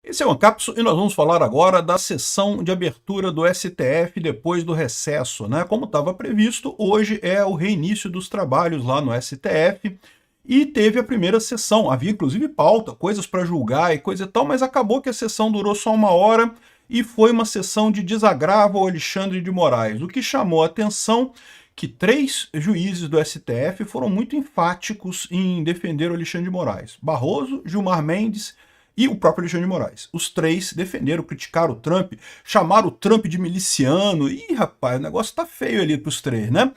Esse é o Ancapso e nós vamos falar agora da sessão de abertura do STF depois do recesso, né? Como estava previsto, hoje é o reinício dos trabalhos lá no STF e teve a primeira sessão. Havia inclusive pauta, coisas para julgar e coisa e tal, mas acabou que a sessão durou só 1 hora e foi uma sessão de desagravo ao Alexandre de Moraes. O que chamou a atenção que 3 juízes do STF foram muito enfáticos em defender o Alexandre de Moraes: Barroso, Gilmar Mendes e o próprio Alexandre de Moraes. Os 3 defenderam, criticaram o Trump, chamaram o Trump de miliciano. Ih, rapaz, o negócio tá feio ali pros 3, né?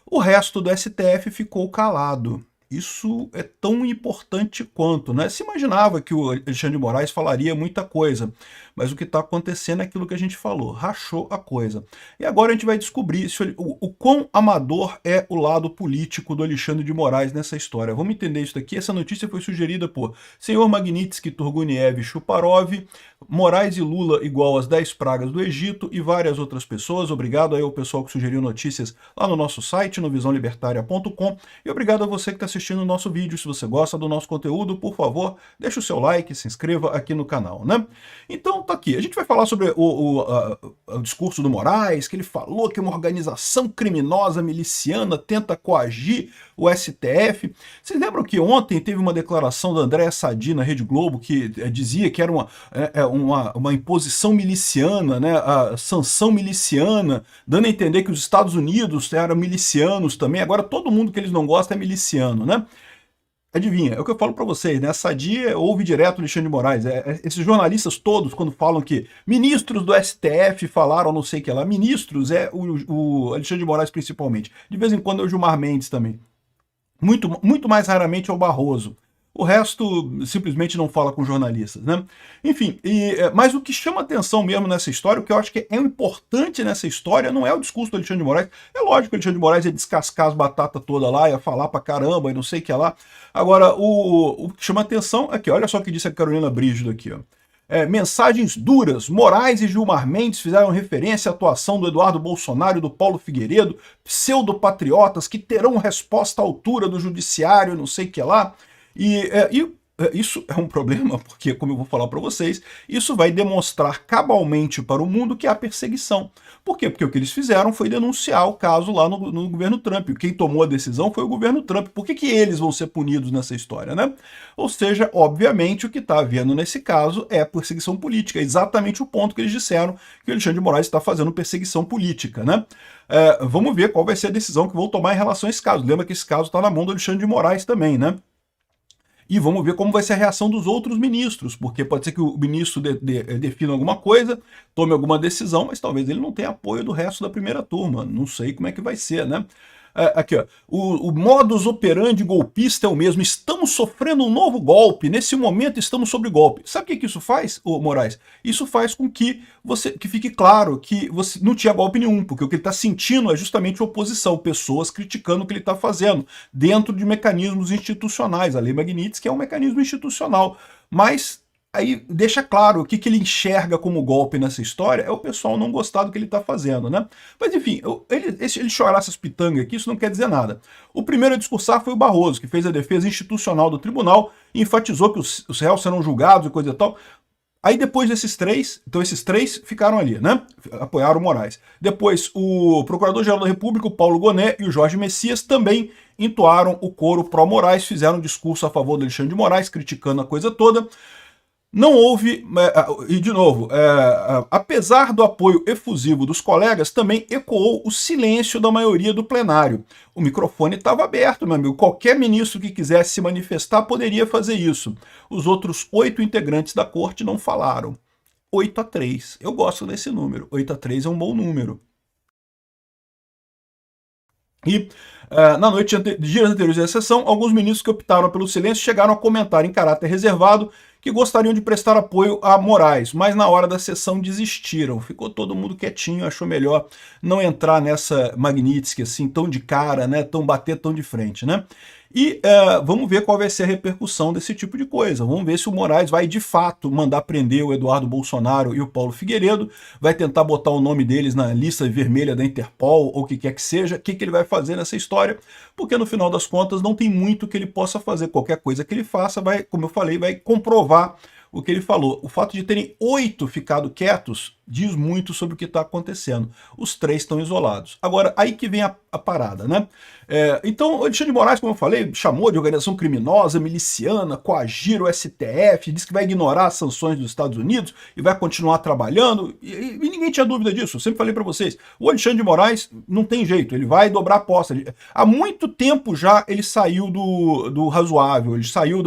O resto do STF ficou calado. Isso é tão importante quanto, né? Se imaginava que o Alexandre de Moraes falaria muita coisa, mas o que está acontecendo é aquilo que a gente falou, rachou a coisa. E agora a gente vai descobrir o quão amador é o lado político do Alexandre de Moraes nessa história. Vamos entender isso daqui. Essa notícia foi sugerida por senhor Magnitsky, Turguniev e Chuparov, Moraes e Lula igual às 10 pragas do Egito e várias outras pessoas. Obrigado aí ao pessoal que sugeriu notícias lá no nosso site, no visãolibertaria.com, e obrigado a você que está assistindo o nosso vídeo. Se você gosta do nosso conteúdo, por favor, deixe o seu like, se inscreva aqui no canal, né? Então tá aqui, a gente vai falar sobre o discurso do Moraes, que ele falou que uma organização criminosa miliciana tenta coagir o STF. Vocês lembram que ontem teve uma declaração da Andréa Sadi na Rede Globo que dizia que era uma imposição miliciana, né, a sanção miliciana, dando a entender que os Estados Unidos eram milicianos também. Agora todo mundo que eles não gostam é miliciano, né? Adivinha, é o que eu falo pra vocês, né? A Sadia ouve direto o Alexandre de Moraes. Esses jornalistas todos, quando falam que ministros do STF falaram não sei o que lá, ministros é o Alexandre de Moraes principalmente. De vez em quando é o Gilmar Mendes também. Muito mais raramente é o Barroso. O resto simplesmente não fala com jornalistas, né? Enfim, mas o que chama atenção mesmo nessa história, o que eu acho que é importante nessa história, não é o discurso do Alexandre de Moraes. É lógico que o Alexandre de Moraes ia descascar as batatas toda lá, ia falar pra caramba e não sei o que lá. Agora, o que chama atenção é que, olha só o que disse a Carolina Brígido aqui, ó. Mensagens duras. Moraes e Gilmar Mendes fizeram referência à atuação do Eduardo Bolsonaro e do Paulo Figueiredo, pseudopatriotas que terão resposta à altura do judiciário, não sei o que lá. Isso é um problema, porque, como eu vou falar para vocês, isso vai demonstrar cabalmente para o mundo que há perseguição. Por quê? Porque o que eles fizeram foi denunciar o caso lá no governo Trump. Quem tomou a decisão foi o governo Trump. Por que eles vão ser punidos nessa história, né? Ou seja, obviamente, o que está havendo nesse caso é perseguição política. É exatamente o ponto que eles disseram que o Alexandre de Moraes está fazendo perseguição política, né? Vamos ver qual vai ser a decisão que vão tomar em relação a esse caso. Lembra que esse caso está na mão do Alexandre de Moraes também, né? E vamos ver como vai ser a reação dos outros ministros, porque pode ser que o ministro defina alguma coisa, tome alguma decisão, mas talvez ele não tenha apoio do resto da primeira turma. Não sei como é que vai ser, né? Aqui, ó. O modus operandi golpista é o mesmo. Estamos sofrendo um novo golpe. Nesse momento estamos sob golpe. Sabe o que isso faz, Moraes? Isso faz com que fique claro que você não tinha golpe nenhum, porque o que ele está sentindo é justamente oposição, pessoas criticando o que ele está fazendo, dentro de mecanismos institucionais. A Lei Magnitsky é um mecanismo institucional. Mas aí deixa claro o que ele enxerga como golpe nessa história é o pessoal não gostar do que ele está fazendo, né? Mas enfim, ele chorar essas pitangas aqui, isso não quer dizer nada. O primeiro a discursar foi o Barroso, que fez a defesa institucional do tribunal e enfatizou que os réus serão julgados e coisa e tal. Aí depois desses 3, então esses 3 ficaram ali, né? Apoiaram o Moraes. Depois o Procurador-Geral da República, o Paulo Gonet e o Jorge Messias também entoaram o coro pró-Moraes, fizeram um discurso a favor do Alexandre de Moraes, criticando a coisa toda. Não houve, e de novo, apesar do apoio efusivo dos colegas, também ecoou o silêncio da maioria do plenário. O microfone estava aberto, meu amigo. Qualquer ministro que quisesse se manifestar poderia fazer isso. Os outros 8 integrantes da corte não falaram. 8-3. Eu gosto desse número. 8-3 é um bom número. E na noite de dias anteriores à sessão, alguns ministros que optaram pelo silêncio chegaram a comentar em caráter reservado que gostariam de prestar apoio a Moraes, mas na hora da sessão desistiram. Ficou todo mundo quietinho, achou melhor não entrar nessa Magnitsky assim, tão de cara, né, bater tão de frente, né? E vamos ver qual vai ser a repercussão desse tipo de coisa. Vamos ver se o Moraes vai, de fato, mandar prender o Eduardo Bolsonaro e o Paulo Figueiredo, vai tentar botar o nome deles na lista vermelha da Interpol, ou o que quer que seja, o que ele vai fazer nessa história, porque no final das contas não tem muito que ele possa fazer. Qualquer coisa que ele faça vai, como eu falei, vai comprovar o que ele falou. O fato de terem 8 ficado quietos diz muito sobre o que está acontecendo. Os 3 estão isolados. Agora, aí que vem a parada, né? Então, o Alexandre de Moraes, como eu falei, chamou de organização criminosa, miliciana, coagir o STF, disse que vai ignorar as sanções dos Estados Unidos e vai continuar trabalhando, e ninguém tinha dúvida disso. Eu sempre falei para vocês, o Alexandre de Moraes não tem jeito, ele vai dobrar a aposta. Há muito tempo já ele saiu do razoável, ele saiu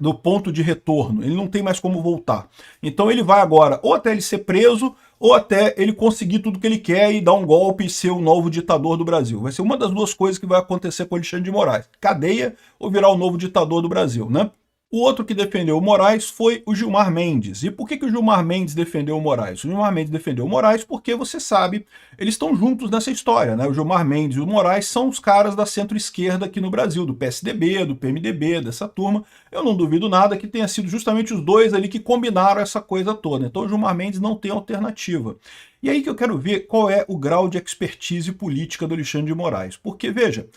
do ponto de retorno, ele não tem mais como voltar. Então ele vai agora ou até ele ser preso, ou até ele conseguir tudo que ele quer e dar um golpe e ser o novo ditador do Brasil. Vai ser uma das duas coisas que vai acontecer com o Alexandre de Moraes. Cadeia ou virar o novo ditador do Brasil, né? O outro que defendeu o Moraes foi o Gilmar Mendes. E por que o Gilmar Mendes defendeu o Moraes? O Gilmar Mendes defendeu o Moraes porque, você sabe, eles estão juntos nessa história, né? O Gilmar Mendes e o Moraes são os caras da centro-esquerda aqui no Brasil, do PSDB, do PMDB, dessa turma. Eu não duvido nada que tenha sido justamente os dois ali que combinaram essa coisa toda. Então o Gilmar Mendes não tem alternativa. E aí que eu quero ver qual é o grau de expertise política do Alexandre de Moraes. Porque, veja,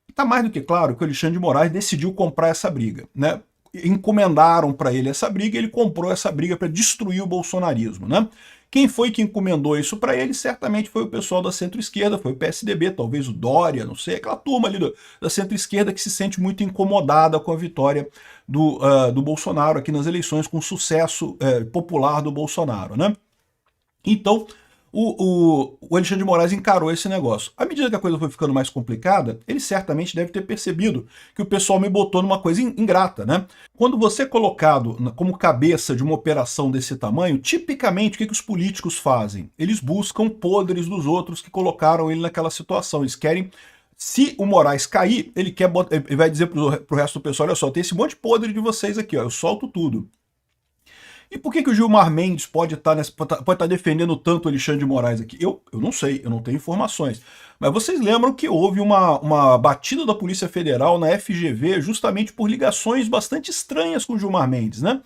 está mais do que claro que o Alexandre de Moraes decidiu comprar essa briga, né? Encomendaram para ele essa briga, ele comprou essa briga para destruir o bolsonarismo, né? Quem foi que encomendou isso para ele? Certamente foi o pessoal da centro-esquerda, foi o PSDB, talvez o Dória, não sei, aquela turma ali da centro-esquerda que se sente muito incomodada com a vitória do Bolsonaro aqui nas eleições, com o sucesso popular do Bolsonaro, né? Então, o Alexandre de Moraes encarou esse negócio. À medida que a coisa foi ficando mais complicada, ele certamente deve ter percebido que o pessoal me botou numa coisa ingrata, né? Quando você é colocado como cabeça de uma operação desse tamanho, tipicamente o que os políticos fazem? Eles buscam podres dos outros que colocaram ele naquela situação. Eles querem... Se o Moraes cair, ele vai dizer pro resto do pessoal, olha só, tem esse monte de podre de vocês aqui, ó, eu solto tudo. E por que o Gilmar Mendes pode estar defendendo tanto o Alexandre de Moraes aqui? Eu não sei, eu não tenho informações. Mas vocês lembram que houve uma batida da Polícia Federal na FGV justamente por ligações bastante estranhas com o Gilmar Mendes, né?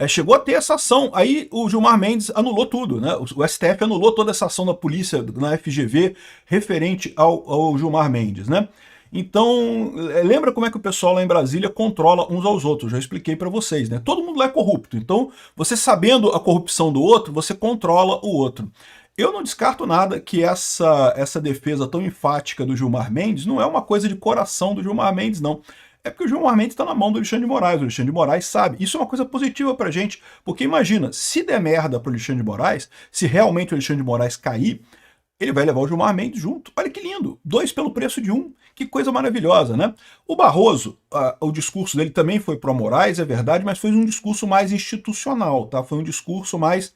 Chegou a ter essa ação, aí o Gilmar Mendes anulou tudo, né? O STF anulou toda essa ação da polícia na FGV referente ao Gilmar Mendes, né? Então, lembra como é que o pessoal lá em Brasília controla uns aos outros? Já expliquei para vocês, né? Todo mundo lá é corrupto. Então, você sabendo a corrupção do outro, você controla o outro. Eu não descarto nada que essa defesa tão enfática do Gilmar Mendes não é uma coisa de coração do Gilmar Mendes, não. É porque o Gilmar Mendes está na mão do Alexandre de Moraes. O Alexandre de Moraes sabe. Isso é uma coisa positiva pra gente. Porque imagina, se der merda pro Alexandre de Moraes, se realmente o Alexandre de Moraes cair, ele vai levar o Gilmar Mendes junto. Olha que lindo, 2 pelo preço de 1. Que coisa maravilhosa, né? O Barroso, o discurso dele também foi pro Moraes, é verdade, mas foi um discurso mais institucional, tá? Foi um discurso mais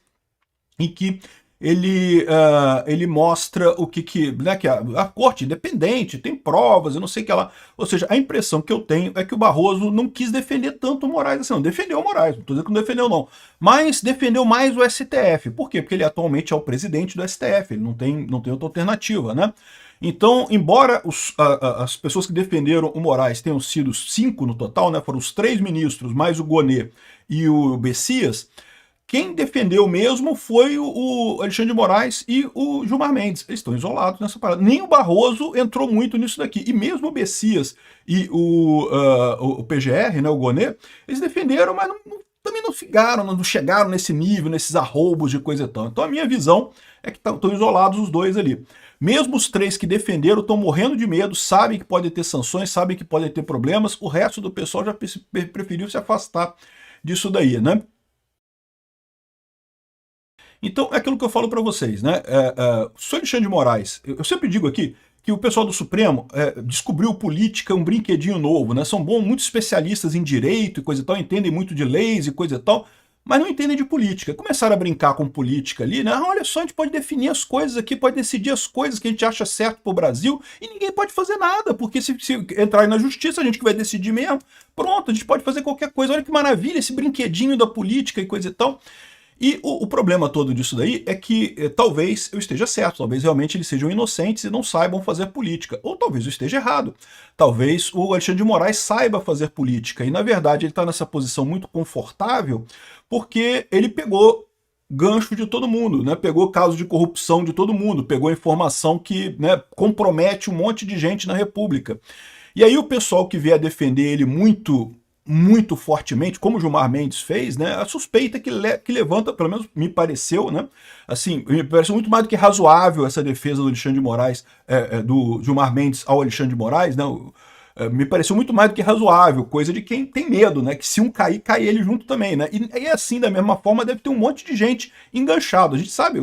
em que ele mostra o né, que a corte é independente, tem provas, eu não sei o que lá. Ou seja, a impressão que eu tenho é que o Barroso não quis defender tanto o Moraes assim, não. Defendeu o Moraes, não estou dizendo que não defendeu, não. Mas defendeu mais o STF. Por quê? Porque ele atualmente é o presidente do STF, ele não tem outra alternativa, né? Então, embora as pessoas que defenderam o Moraes tenham sido 5 no total, né, foram os 3 ministros, mais o Gonê e o Bessias, quem defendeu mesmo foi o Alexandre de Moraes e o Gilmar Mendes. Eles estão isolados nessa parada. Nem o Barroso entrou muito nisso daqui. E mesmo o Bessias e o PGR, né, o Gonê, eles defenderam, mas também não chegaram nesse nível, nesses arroubos de coisa e tal. Então a minha visão é que estão isolados os dois ali. Mesmo os 3 que defenderam estão morrendo de medo, sabem que pode ter sanções, sabem que pode ter problemas, o resto do pessoal já preferiu se afastar disso daí, né? Então, é aquilo que eu falo para vocês, né? O Alexandre de Moraes, eu sempre digo aqui que o pessoal do Supremo descobriu política, um brinquedinho novo, né? São muitos especialistas em direito e coisa e tal, entendem muito de leis e coisa e tal, mas não entendem de política. Começaram a brincar com política ali, né? Olha só, a gente pode definir as coisas aqui, pode decidir as coisas que a gente acha certo pro Brasil e ninguém pode fazer nada, porque se entrar na justiça, a gente que vai decidir mesmo. Pronto, a gente pode fazer qualquer coisa. Olha que maravilha esse brinquedinho da política e coisa e tal. E o problema todo disso daí é que talvez eu esteja certo, talvez realmente eles sejam inocentes e não saibam fazer política. Ou talvez eu esteja errado. Talvez o Alexandre de Moraes saiba fazer política. E na verdade ele está nessa posição muito confortável porque ele pegou gancho de todo mundo, né? Pegou casos de corrupção de todo mundo, pegou informação que, né, compromete um monte de gente na República. E aí o pessoal que vier defender ele muito muito fortemente, como o Gilmar Mendes fez, né, a suspeita que levanta, pelo menos me pareceu, né, assim, me pareceu muito mais do que razoável essa defesa do Alexandre de Moraes, do Gilmar Mendes ao Alexandre de Moraes, né, me pareceu muito mais do que razoável, coisa de quem tem medo, né? Que se um cair, cai ele junto também, né? E assim, da mesma forma, deve ter um monte de gente enganchado. A gente sabe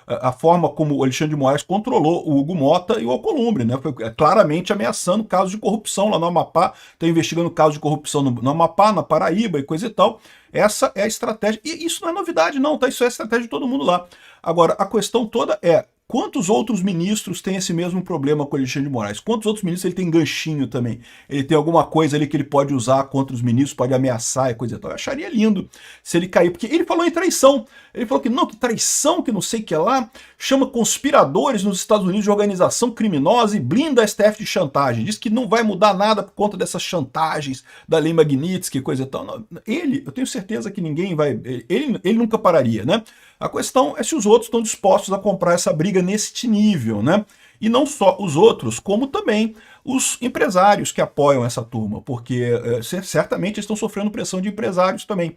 a forma como o Alexandre de Moraes controlou o Hugo Mota e o Alcolumbre, né? Foi claramente ameaçando casos de corrupção lá no Amapá, está investigando casos de corrupção no Amapá, na Paraíba e coisa e tal. Essa é a estratégia. E isso não é novidade, não, tá? Isso é a estratégia de todo mundo lá. Agora, a questão toda é: quantos outros ministros têm esse mesmo problema com o Alexandre de Moraes? Quantos outros ministros ele tem ganchinho também? Ele tem alguma coisa ali que ele pode usar contra os ministros, pode ameaçar e coisa e tal. Eu acharia lindo se ele cair, porque ele falou em traição. Ele falou que não, que traição, que não sei o que lá, chama conspiradores nos Estados Unidos de organização criminosa e blinda a STF de chantagem. Diz que não vai mudar nada por conta dessas chantagens da lei Magnitsky e coisa e tal. Não, eu tenho certeza que ninguém vai... Ele nunca pararia, né? A questão é se os outros estão dispostos a comprar essa briga neste nível, né? E não só os outros, como também os empresários que apoiam essa turma, porque certamente eles estão sofrendo pressão de empresários também.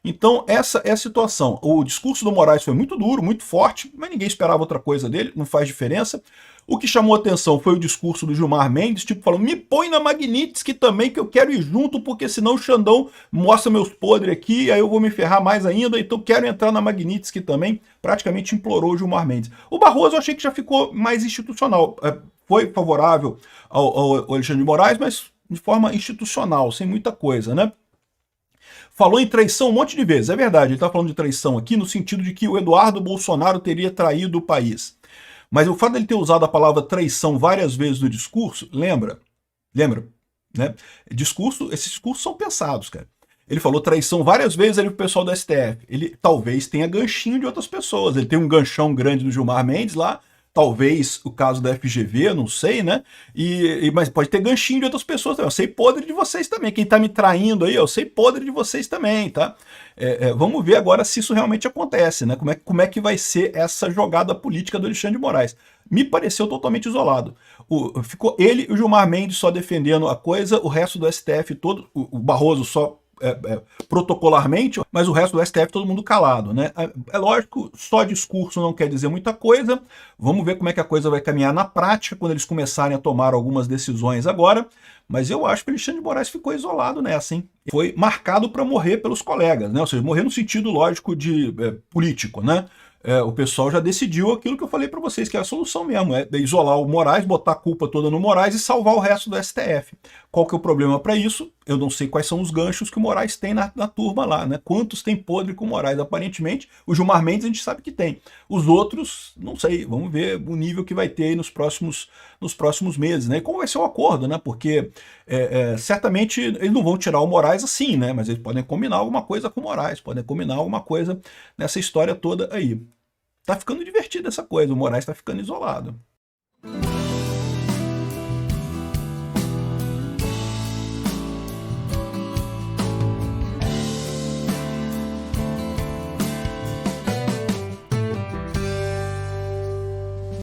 Então essa é a situação. O discurso do Moraes foi muito duro, muito forte, mas ninguém esperava outra coisa dele, não faz diferença. O que chamou atenção foi o discurso do Gilmar Mendes, tipo, falando, me põe na Magnitsky também, que eu quero ir junto, porque senão o Xandão mostra meus podres aqui, aí eu vou me ferrar mais ainda, então quero entrar na Magnitsky também. Praticamente implorou o Gilmar Mendes. O Barroso eu achei que já ficou mais institucional. Foi favorável ao Alexandre de Moraes, mas de forma institucional, sem muita coisa, né? Falou em traição um monte de vezes, é verdade, ele está falando de traição aqui no sentido de que o Eduardo Bolsonaro teria traído o país. Mas o fato dele ter usado a palavra traição várias vezes no discurso, lembra, né? Esses discursos são pensados, cara. Ele falou traição várias vezes ali pro pessoal do STF. Ele talvez tenha ganchinho de outras pessoas. Ele tem um ganchão grande do Gilmar Mendes lá, talvez o caso da FGV, não sei, né? Mas pode ter ganchinho de outras pessoas também. Eu sei podre de vocês também. Quem tá me traindo aí, eu sei podre de vocês também, tá? Vamos ver agora se isso realmente acontece, né? Como é que vai ser essa jogada política do Alexandre de Moraes. Me pareceu totalmente isolado. Ficou ele e o Gilmar Mendes só defendendo a coisa, o resto do STF todo, o Barroso só protocolarmente, mas o resto do STF todo mundo calado, né? É lógico, só discurso não quer dizer muita coisa. Vamos ver como é que a coisa vai caminhar na prática quando eles começarem a tomar algumas decisões agora. Mas eu acho que o Alexandre de Moraes ficou isolado nessa, hein? Foi marcado para morrer pelos colegas, né? Ou seja, morrer no sentido lógico de político, né? O pessoal já decidiu aquilo que eu falei para vocês, que é a solução mesmo, é isolar o Moraes, botar a culpa toda no Moraes e salvar o resto do STF. Qual que é o problema para isso? Eu não sei quais são os ganchos que o Moraes tem na turma lá, né? Quantos tem podre com o Moraes? Aparentemente, o Gilmar Mendes a gente sabe que tem. Os outros, não sei, vamos ver o nível que vai ter aí nos próximos meses, né? E como vai ser o acordo, né? Porque certamente eles não vão tirar o Moraes assim, né? Mas eles podem combinar alguma coisa com o Moraes, podem combinar alguma coisa nessa história toda aí. Tá ficando divertida essa coisa, o Moraes tá ficando isolado.